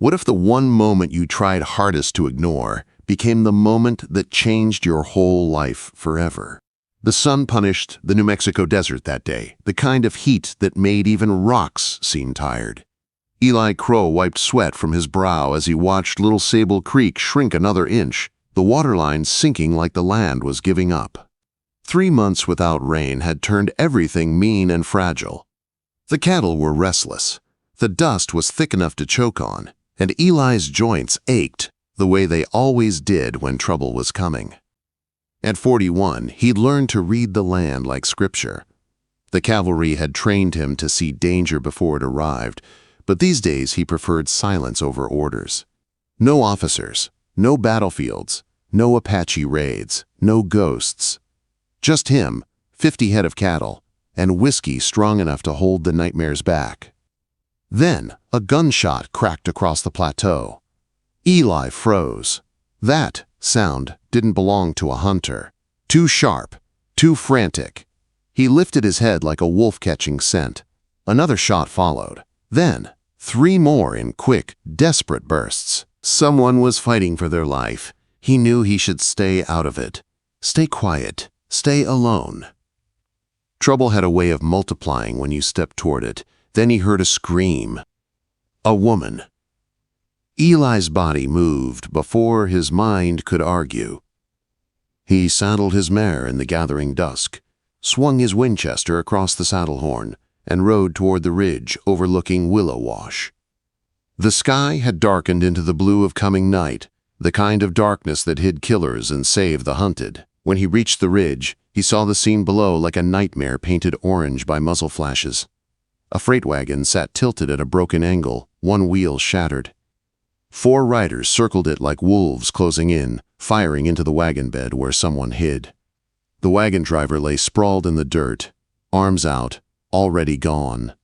What if the one moment you tried hardest to ignore became the moment that changed your whole life forever? The sun punished the New Mexico desert that day, the kind of heat that made even rocks seem tired. Eli Crowe wiped sweat from his brow as he watched Little Sable Creek shrink another inch, the waterline sinking like the land was giving up. 3 months without rain had turned everything mean and fragile. The cattle were restless. The dust was thick enough to choke on, and Eli's joints ached the way they always did when trouble was coming. At 41, he'd learned to read the land like scripture. The cavalry had trained him to see danger before it arrived, but these days he preferred silence over orders. No officers, no battlefields, no Apache raids, no ghosts. Just him, 50 head of cattle, and whiskey strong enough to hold the nightmares back. Then a gunshot cracked across the plateau. Eli froze. That sound didn't belong to a hunter. Too sharp, too frantic. He lifted his head like a wolf catching scent. Another shot followed. Then 3 more in quick, desperate bursts. Someone was fighting for their life. He knew he should stay out of it. Stay quiet. Stay alone. Trouble had a way of multiplying when you stepped toward it. Then he heard a scream. A woman. Eli's body moved before his mind could argue. He saddled his mare in the gathering dusk, swung his Winchester across the saddle horn, and rode toward the ridge overlooking Willow Wash. The sky had darkened into the blue of coming night, the kind of darkness that hid killers and saved the hunted. When he reached the ridge, he saw the scene below like a nightmare painted orange by muzzle flashes. A freight wagon sat tilted at a broken angle, one wheel shattered. 4 riders circled it like wolves closing in, firing into the wagon bed where someone hid. The wagon driver lay sprawled in the dirt, arms out, already gone.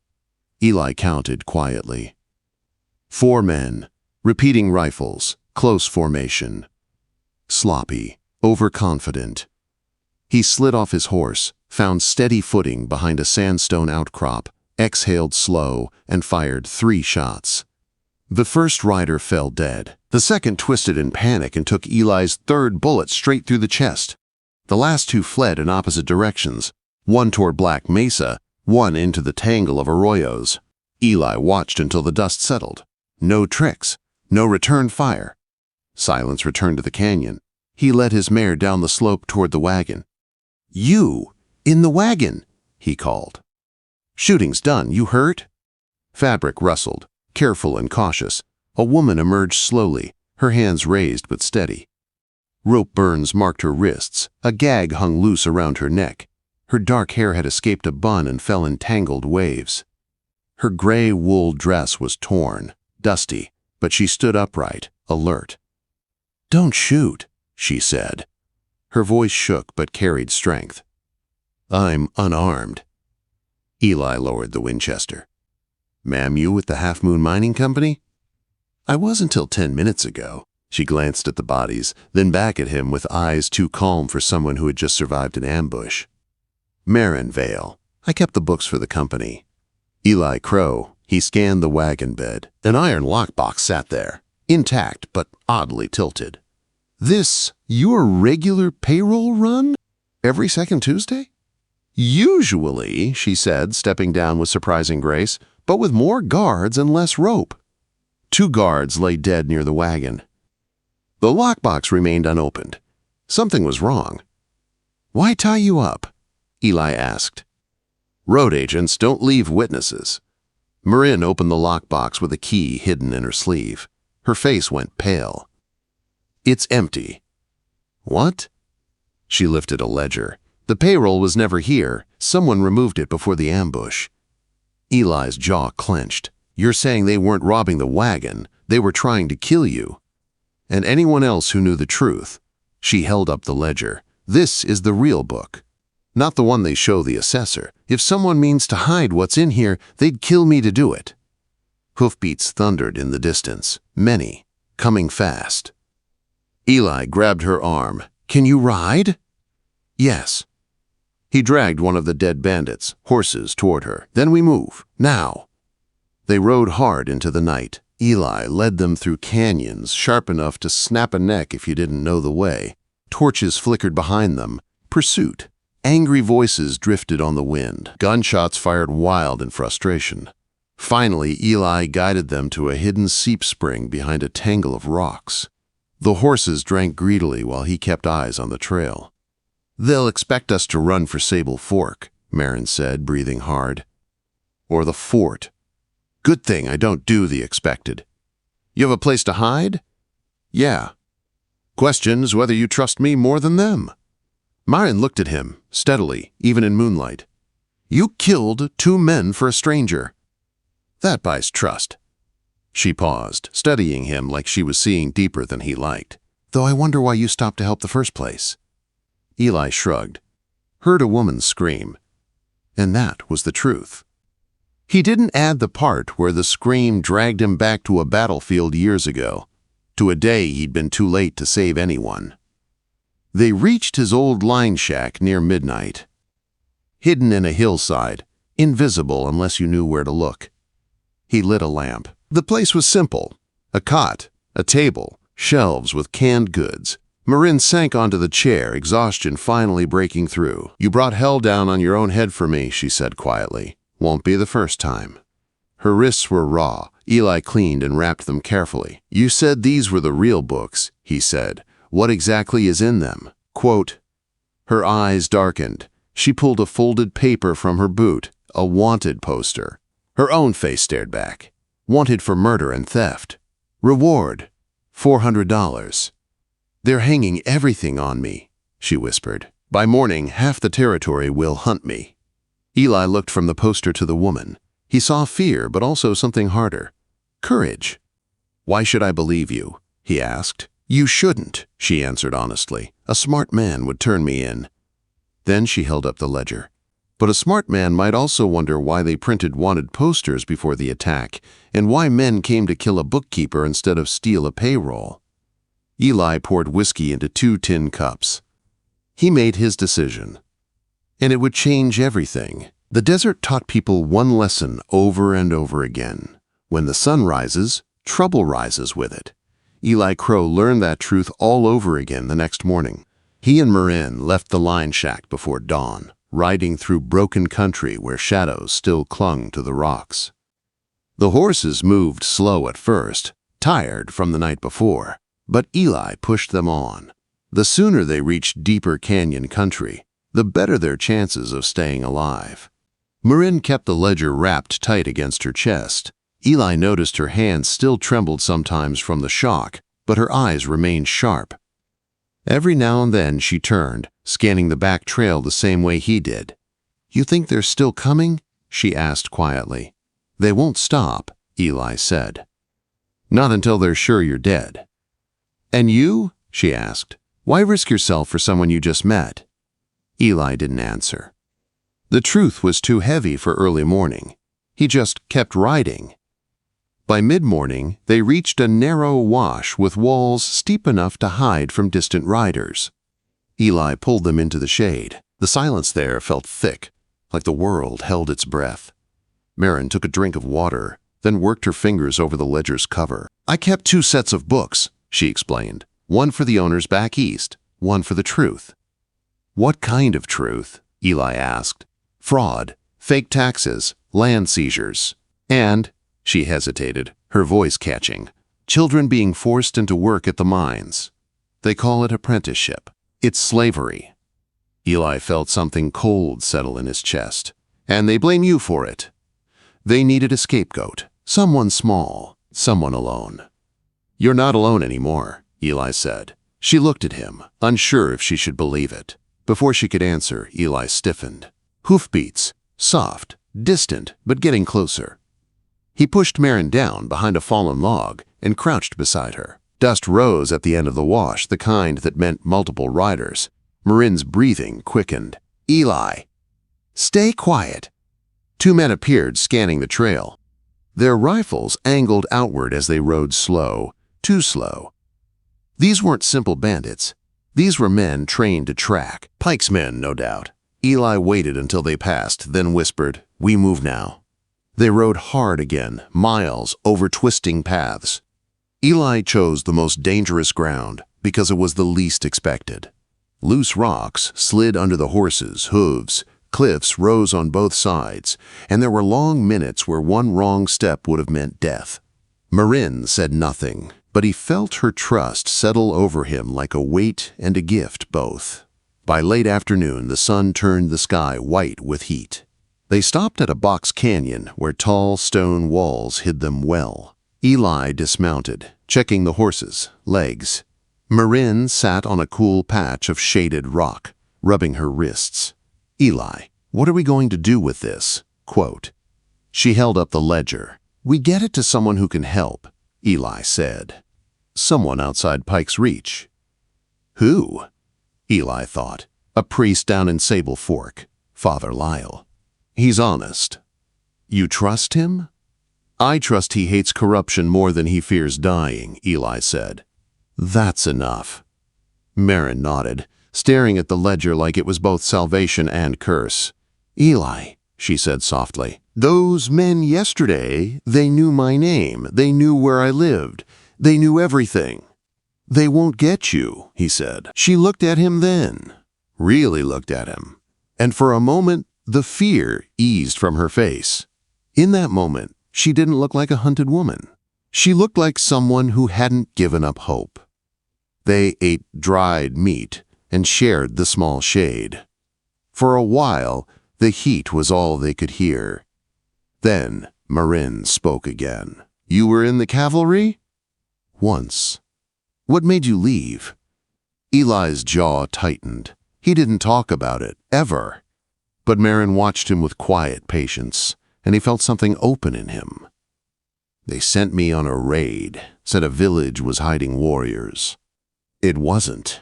Eli counted quietly. 4 men, repeating rifles, close formation. Sloppy, overconfident. He slid off his horse, found steady footing behind a sandstone outcrop, exhaled slow, and fired 3 shots. The first rider fell dead. The second twisted in panic and took Eli's 3rd bullet straight through the chest. The last 2 fled in opposite directions, one toward Black Mesa, one into the tangle of arroyos. Eli watched until the dust settled. No tricks, no return fire. Silence returned to the canyon. He led his mare down the slope toward the wagon. "You, in the wagon," he called. "Shooting's done. You hurt?" Fabric rustled, careful and cautious. A woman emerged slowly, her hands raised but steady. Rope burns marked her wrists. A gag hung loose around her neck. Her dark hair had escaped a bun and fell in tangled waves. Her gray wool dress was torn, dusty, but she stood upright, alert. "Don't shoot," she said. Her voice shook but carried strength. "I'm unarmed." Eli lowered the Winchester. "Ma'am, you with the Half Moon Mining Company?" "I was until 10 minutes ago." She glanced at the bodies, then back at him with eyes too calm for someone who had just survived an ambush. "Marin Vale. I kept the books for the company." Eli Crowe. He scanned the wagon bed. An iron lockbox sat there, intact but oddly tilted. "This your regular payroll run? Every second Tuesday?" "Usually," she said, stepping down with surprising grace, "but with more guards and less rope." 2 guards lay dead near the wagon. The lockbox remained unopened. Something was wrong. "Why tie you up?" Eli asked. "Road agents don't leave witnesses." Marin opened the lockbox with a key hidden in her sleeve. Her face went pale. "It's empty." "What?" She lifted a ledger. "The payroll was never here. Someone removed it before the ambush." Eli's jaw clenched. "You're saying they weren't robbing the wagon. They were trying to kill you." And anyone else who knew the truth. She held up the ledger. "This is the real book. Not the one they show the assessor. If someone means to hide what's in here, they'd kill me to do it." Hoofbeats thundered in the distance. Many. Coming fast. Eli grabbed her arm. "Can you ride?" "Yes." He dragged one of the dead bandits, horses, toward her. "Then we move. Now." They rode hard into the night. Eli led them through canyons sharp enough to snap a neck if you didn't know the way. Torches flickered behind them. Pursuit. Angry voices drifted on the wind. Gunshots fired wild in frustration. Finally, Eli guided them to a hidden seep spring behind a tangle of rocks. The horses drank greedily while he kept eyes on the trail. "They'll expect us to run for Sable Fork," Marin said, breathing hard. "Or the fort. Good thing I don't do the expected. You have a place to hide?" "Yeah." "Question's whether you trust me more than them." Marin looked at him, steadily, even in moonlight. "You killed 2 men for a stranger. That buys trust." She paused, studying him like she was seeing deeper than he liked. "Though I wonder why you stopped to help the first place." Eli shrugged. "Heard a woman scream." And that was the truth. He didn't add the part where the scream dragged him back to a battlefield years ago, to a day he'd been too late to save anyone. They reached his old line shack near midnight. Hidden in a hillside, invisible unless you knew where to look. He lit a lamp. The place was simple. A cot, a table, shelves with canned goods. Marin sank onto the chair, exhaustion finally breaking through. "You brought hell down on your own head for me," she said quietly. "Won't be the first time." Her wrists were raw. Eli cleaned and wrapped them carefully. "You said these were the real books," he said. "What exactly is in them?" Quote. Her eyes darkened. She pulled a folded paper from her boot, a wanted poster. Her own face stared back. Wanted for murder and theft. Reward, $400. "They're hanging everything on me," she whispered. "By morning, half the territory will hunt me." Eli looked from the poster to the woman. He saw fear, but also something harder. Courage. "Why should I believe you?" he asked. "You shouldn't," she answered honestly. "A smart man would turn me in." Then she held up the ledger. But a smart man might also wonder why they printed wanted posters before the attack, and why men came to kill a bookkeeper instead of steal a payroll. Eli poured whiskey into 2 tin cups. He made his decision. And it would change everything. The desert taught people one lesson over and over again. When the sun rises, trouble rises with it. Eli Crowe learned that truth all over again the next morning. He and Marin left the line shack before dawn, riding through broken country where shadows still clung to the rocks. The horses moved slow at first, tired from the night before, but Eli pushed them on. The sooner they reached deeper canyon country, the better their chances of staying alive. Marin kept the ledger wrapped tight against her chest. Eli noticed her hands still trembled sometimes from the shock, but her eyes remained sharp. Every now and then she turned, scanning the back trail the same way he did. "You think they're still coming?" she asked quietly. "They won't stop," Eli said. "Not until they're sure you're dead." "And you?" she asked. "Why risk yourself for someone you just met?" Eli didn't answer. The truth was too heavy for early morning. He just kept riding. By mid-morning, they reached a narrow wash with walls steep enough to hide from distant riders. Eli pulled them into the shade. The silence there felt thick, like the world held its breath. Marin took a drink of water, then worked her fingers over the ledger's cover. "I kept 2 sets of books," she explained. "One for the owners back east, one for the truth." "What kind of truth?" Eli asked. "Fraud, fake taxes, land seizures, and," she hesitated, her voice catching, "children being forced into work at the mines. They call it apprenticeship. It's slavery." Eli felt something cold settle in his chest. "And they blame you for it." They needed a scapegoat, someone small, someone alone. "You're not alone anymore," Eli said. She looked at him, unsure if she should believe it. Before she could answer, Eli stiffened. Hoofbeats, soft, distant, but getting closer. He pushed Marin down behind a fallen log and crouched beside her. Dust rose at the end of the wash, the kind that meant multiple riders. Marin's breathing quickened. "Eli!" "Stay quiet." 2 men appeared, scanning the trail. Their rifles angled outward as they rode slow, too slow. These weren't simple bandits. These were men trained to track. Pike's men, no doubt. Eli waited until they passed, then whispered, "We move now." They rode hard again, miles over twisting paths. Eli chose the most dangerous ground because it was the least expected. Loose rocks slid under the horses' hooves, cliffs rose on both sides, and there were long minutes where one wrong step would have meant death. Marin said nothing, but he felt her trust settle over him like a weight and a gift both. By late afternoon, the sun turned the sky white with heat. They stopped at a box canyon where tall stone walls hid them well. Eli dismounted, checking the horses' legs. Marin sat on a cool patch of shaded rock, rubbing her wrists. "Eli, what are we going to do with this?" Quote. She held up the ledger. "We get it to someone who can help," Eli said. "Someone outside Pike's Reach." "Who?" Eli thought. "A priest down in Sable Fork, Father Lyle. He's honest." "You trust him?" "I trust he hates corruption more than he fears dying," Eli said. "That's enough." Marin nodded, staring at the ledger like it was both salvation and curse. "Eli," she said softly, "those men yesterday, they knew my name. They knew where I lived. They knew everything." "They won't get you," he said. She looked at him then, really looked at him, and for a moment the fear eased from her face. In that moment, she didn't look like a hunted woman. She looked like someone who hadn't given up hope. They ate dried meat and shared the small shade. For a while, the heat was all they could hear. Then Marin spoke again. "You were in the cavalry?" "Once." "What made you leave?" Eli's jaw tightened. He didn't talk about it, ever. But Marin watched him with quiet patience, and he felt something open in him. "They sent me on a raid, said a village was hiding warriors." "It wasn't."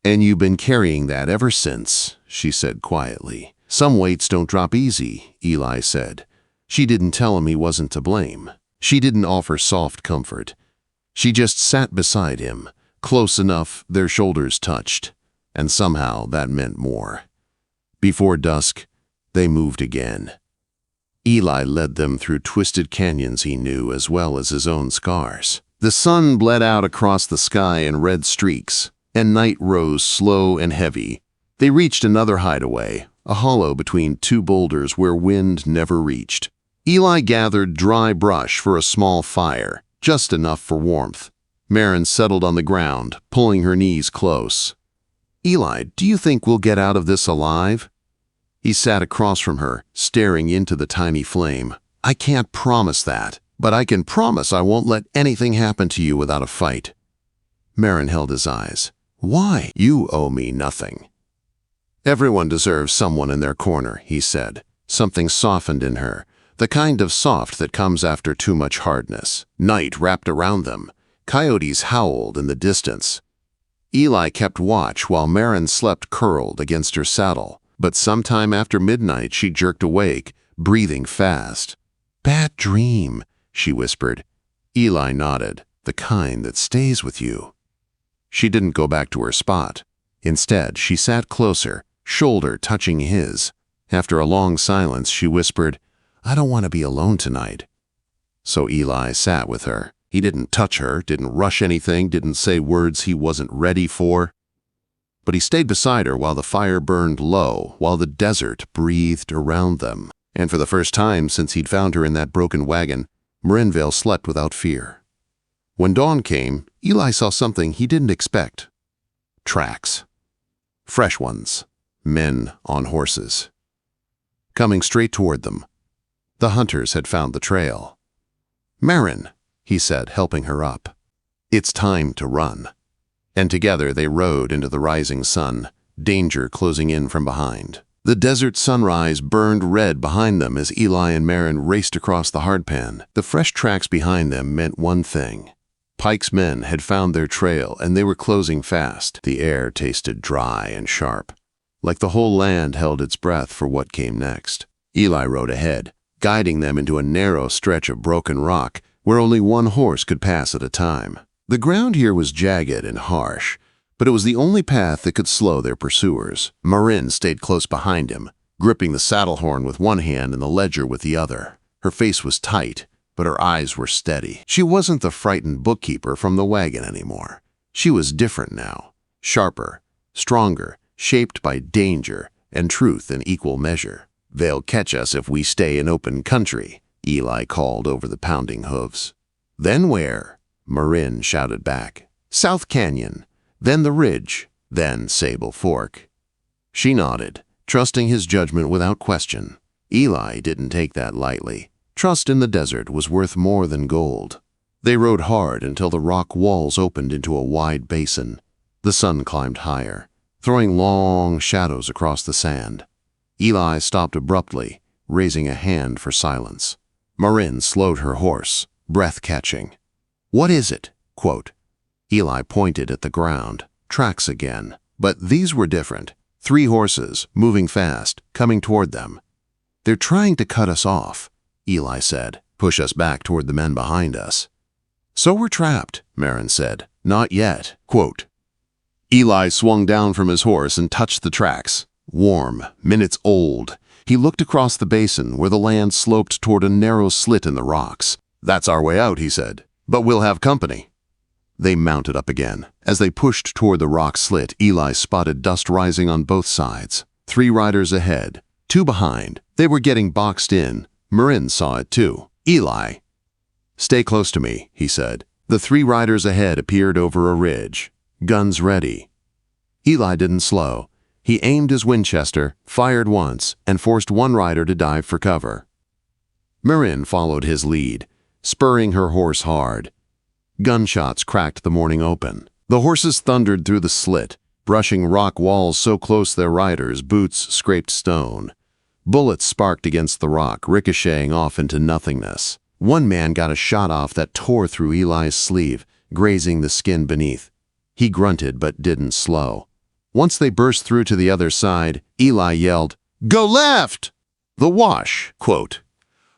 "And you've been carrying that ever since," she said quietly. "Some weights don't drop easy," Eli said. She didn't tell him he wasn't to blame. She didn't offer soft comfort. She just sat beside him, close enough their shoulders touched, and somehow that meant more. Before dusk, they moved again. Eli led them through twisted canyons he knew as well as his own scars. The sun bled out across the sky in red streaks, and night rose slow and heavy. They reached another hideaway, a hollow between two boulders where wind never reached. Eli gathered dry brush for a small fire, just enough for warmth. Marin settled on the ground, pulling her knees close. "Eli, do you think we'll get out of this alive?" He sat across from her, staring into the tiny flame. "I can't promise that, but I can promise I won't let anything happen to you without a fight." Marin held his eyes. "Why? You owe me nothing." "Everyone deserves someone in their corner," he said. Something softened in her, the kind of soft that comes after too much hardness. Night wrapped around them. Coyotes howled in the distance. Eli kept watch while Marin slept curled against her saddle, but sometime after midnight she jerked awake, breathing fast. "Bad dream," she whispered. Eli nodded. "The kind that stays with you." She didn't go back to her spot. Instead, she sat closer, shoulder touching his. After a long silence, she whispered, "I don't want to be alone tonight." So Eli sat with her. He didn't touch her, didn't rush anything, didn't say words he wasn't ready for. But he stayed beside her while the fire burned low, while the desert breathed around them. And for the first time since he'd found her in that broken wagon, Marin Vale slept without fear. When dawn came, Eli saw something he didn't expect. Tracks. Fresh ones. Men on horses. Coming straight toward them. The hunters had found the trail. "Marin," he said, helping her up. "It's time to run." And together they rode into the rising sun, danger closing in from behind. The desert sunrise burned red behind them as Eli and Marin raced across the hardpan. The fresh tracks behind them meant one thing. Pike's men had found their trail, and they were closing fast. The air tasted dry and sharp, like the whole land held its breath for what came next. Eli rode ahead, guiding them into a narrow stretch of broken rock where only one horse could pass at a time. The ground here was jagged and harsh, but it was the only path that could slow their pursuers. Marin stayed close behind him, gripping the saddle horn with one hand and the ledger with the other. Her face was tight, but her eyes were steady. She wasn't the frightened bookkeeper from the wagon anymore. She was different now, sharper, stronger, shaped by danger and truth in equal measure. "They'll catch us if we stay in open country," Eli called over the pounding hooves. "Then where?" Marin shouted back. "South Canyon, then the Ridge, then Sable Fork." She nodded, trusting his judgment without question. Eli didn't take that lightly. Trust in the desert was worth more than gold. They rode hard until the rock walls opened into a wide basin. The sun climbed higher, throwing long shadows across the sand. Eli stopped abruptly, raising a hand for silence. Marin slowed her horse, breath-catching. "What is it?" Quote. Eli pointed at the ground. Tracks again. But these were different. 3 horses, moving fast, coming toward them. "They're trying to cut us off," Eli said. "Push us back toward the men behind us." "So we're trapped," Marin said. "Not yet." Quote. Eli swung down from his horse and touched the tracks. Warm, minutes old. He looked across the basin where the land sloped toward a narrow slit in the rocks. "That's our way out," he said. "But we'll have company." They mounted up again. As they pushed toward the rock slit, Eli spotted dust rising on both sides. 3 riders ahead, 2 behind. They were getting boxed in. Marin saw it too. "Eli." "Stay close to me," he said. The 3 riders ahead appeared over a ridge, guns ready. Eli didn't slow. He aimed his Winchester, fired once, and forced one rider to dive for cover. Marin followed his lead, spurring her horse hard. Gunshots cracked the morning open. The horses thundered through the slit, brushing rock walls so close their riders' boots scraped stone. Bullets sparked against the rock, ricocheting off into nothingness. One man got a shot off that tore through Eli's sleeve, grazing the skin beneath. He grunted but didn't slow. Once they burst through to the other side, Eli yelled, "Go left!" "The wash," quote.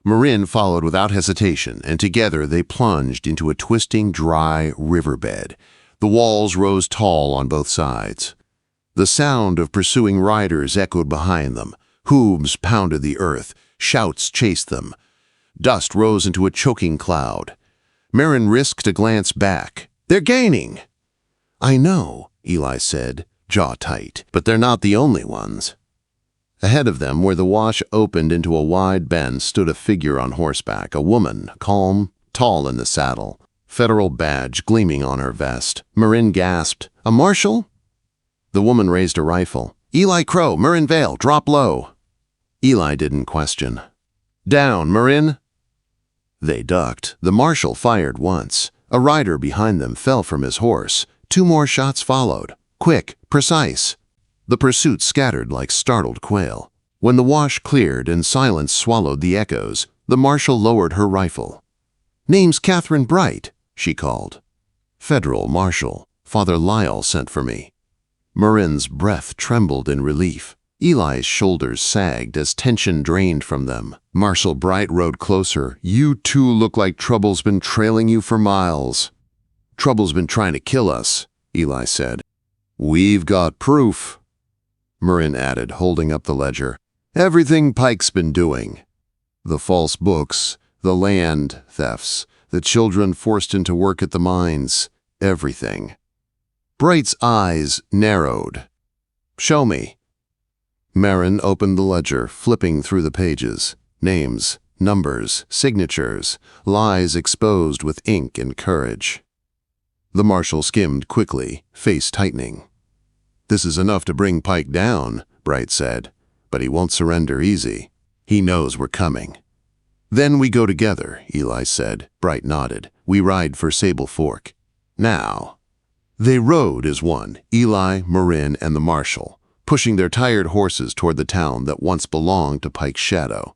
Marin followed without hesitation, and together they plunged into a twisting, dry riverbed. The walls rose tall on both sides. The sound of pursuing riders echoed behind them. Hooves pounded the earth. Shouts chased them. Dust rose into a choking cloud. Marin risked a glance back. "They're gaining." "I know," Eli said, jaw tight, "but they're not the only ones." Ahead of them, where the wash opened into a wide bend, stood a figure on horseback, a woman, calm, tall in the saddle, federal badge gleaming on her vest. Marin gasped, "A marshal?" The woman raised a rifle. "Eli Crowe, Marin Vale, drop low." Eli didn't question. "Down, Marin." They ducked. The marshal fired once. A rider behind them fell from his horse. 2 more shots followed. Quick, precise. The pursuit scattered like startled quail. When the wash cleared and silence swallowed the echoes, the marshal lowered her rifle. "Name's Catherine Bright," she called. "Federal Marshal. Father Lyle sent for me." Marin's breath trembled in relief. Eli's shoulders sagged as tension drained from them. Marshal Bright rode closer. "You two look like trouble's been trailing you for miles." "Trouble's been trying to kill us," Eli said. "We've got proof," Marin added, holding up the ledger. "Everything Pike's been doing. The false books, the land thefts, the children forced into work at the mines, everything." Bright's eyes narrowed. "Show me." Marin opened the ledger, flipping through the pages. Names, numbers, signatures, lies exposed with ink and courage. The marshal skimmed quickly, face tightening. "This is enough to bring Pike down," Bright said, "but he won't surrender easy. He knows we're coming." "Then we go together," Eli said. Bright nodded. "We ride for Sable Fork. Now." They rode as one, Eli, Marin, and the marshal, pushing their tired horses toward the town that once belonged to Pike's shadow.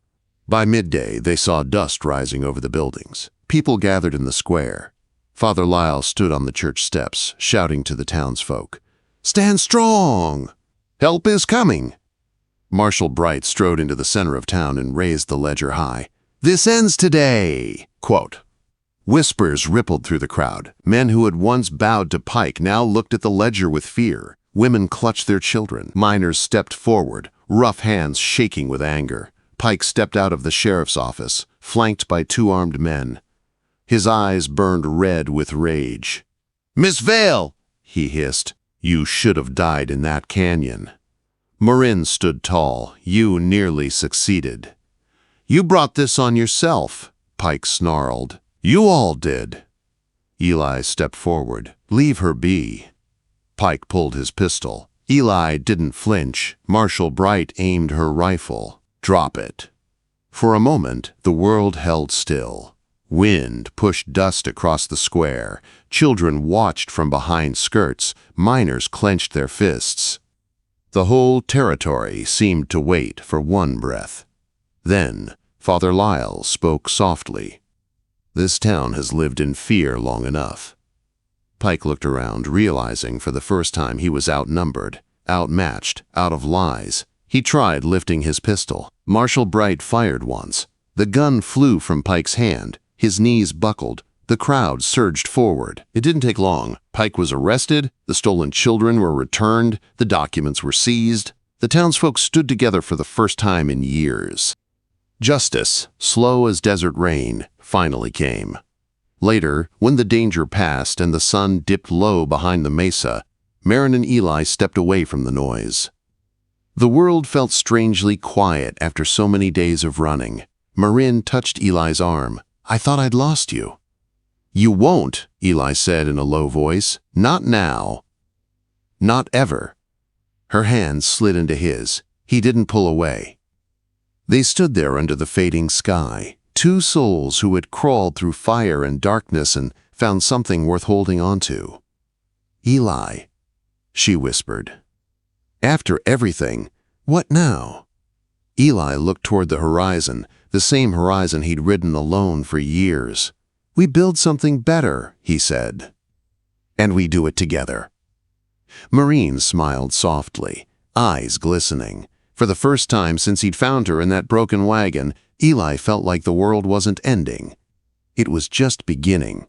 By midday, they saw dust rising over the buildings. People gathered in the square. Father Lyle stood on the church steps, shouting to the townsfolk, "Stand strong! Help is coming!" Marshal Bright strode into the center of town and raised the ledger high. "This ends today!" Quote. Whispers rippled through the crowd. Men who had once bowed to Pike now looked at the ledger with fear. Women clutched their children. Miners stepped forward, rough hands shaking with anger. Pike stepped out of the sheriff's office, flanked by two armed men. His eyes burned red with rage. "Miss Vale!" he hissed. "You should have died in that canyon." Marin stood tall. "You nearly succeeded." "You brought this on yourself," Pike snarled. "You all did." Eli stepped forward. "Leave her be." Pike pulled his pistol. Eli didn't flinch. Marshal Bright aimed her rifle. "Drop it." For a moment, the world held still. Wind pushed dust across the square. Children watched from behind skirts. Miners clenched their fists. The whole territory seemed to wait for one breath. Then, Father Lyle spoke softly. "This town has lived in fear long enough." Pike looked around, realizing for the first time he was outnumbered, outmatched, out of lies. He tried lifting his pistol. Marshal Bright fired once. The gun flew from Pike's hand. His knees buckled. The crowd surged forward. It didn't take long. Pike was arrested. The stolen children were returned. The documents were seized. The townsfolk stood together for the first time in years. Justice, slow as desert rain, finally came. Later, when the danger passed and the sun dipped low behind the mesa, Marin and Eli stepped away from the noise. The world felt strangely quiet after so many days of running. Marin touched Eli's arm. "I thought I'd lost you." "You won't," Eli said in a low voice. "Not now. Not ever." Her hand slid into his. He didn't pull away. They stood there under the fading sky, two souls who had crawled through fire and darkness and found something worth holding on to. "Eli," she whispered. "After everything, what now?" Eli looked toward the horizon, the same horizon he'd ridden alone for years. "We build something better," he said. "And we do it together." Marin smiled softly, eyes glistening. For the first time since he'd found her in that broken wagon, Eli felt like the world wasn't ending. It was just beginning.